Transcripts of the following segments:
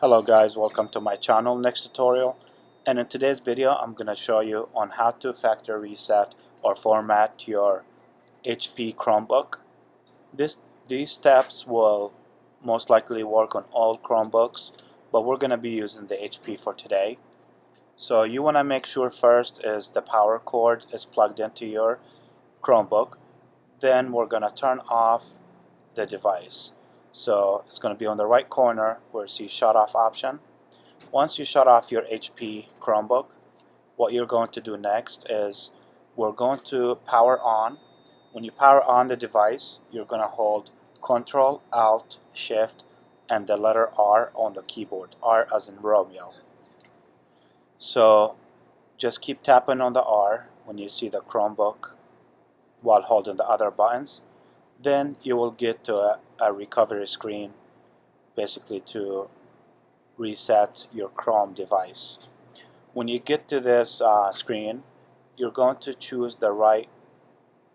Hello guys, welcome to my channel NexTutorial, and in today's video I'm going to show you on how to factory reset or format your HP Chromebook. These steps will most likely work on all Chromebooks, but we're going to be using the HP for today. So you want to make sure first is the power cord is plugged into your Chromebook. Then we're going to turn off the device. So it's going to be on the right corner where you see shut off option. Once you shut off your HP Chromebook, what you're going to do next is we're going to power on. When you power on the device, you're going to hold Control, Alt, Shift, and the letter R on the keyboard, R as in Romeo. So just keep tapping on the R when you see the Chromebook while holding the other buttons. Then you will get to a recovery screen, basically to reset your Chrome device. When you get to this screen, you're going to choose the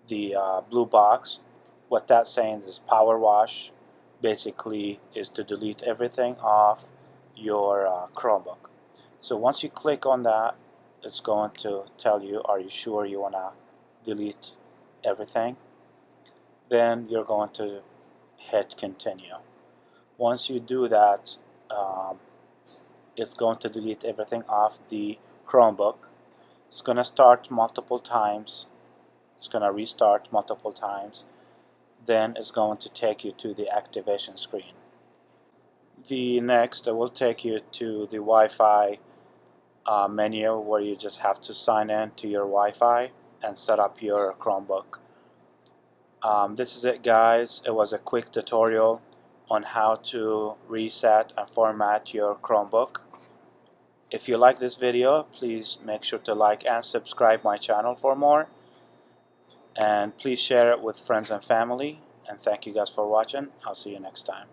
blue box. What that's saying is power wash. Basically is to delete everything off your Chromebook. So once you click on that, it's going to tell you, are you sure you want to delete everything? Then you're going to hit continue. Once you do that, it's going to delete everything off the Chromebook. It's going to start multiple times. It's going to restart multiple times. Then it's going to take you to the activation screen. Next, it will take you to the Wi-Fi menu where you just have to sign in to your Wi-Fi and set up your Chromebook. This is it, guys. It was a quick tutorial on how to reset and format your Chromebook. If you like this video, please make sure to like and subscribe my channel for more, and please share it with friends and family, and thank you guys for watching. I'll see you next time.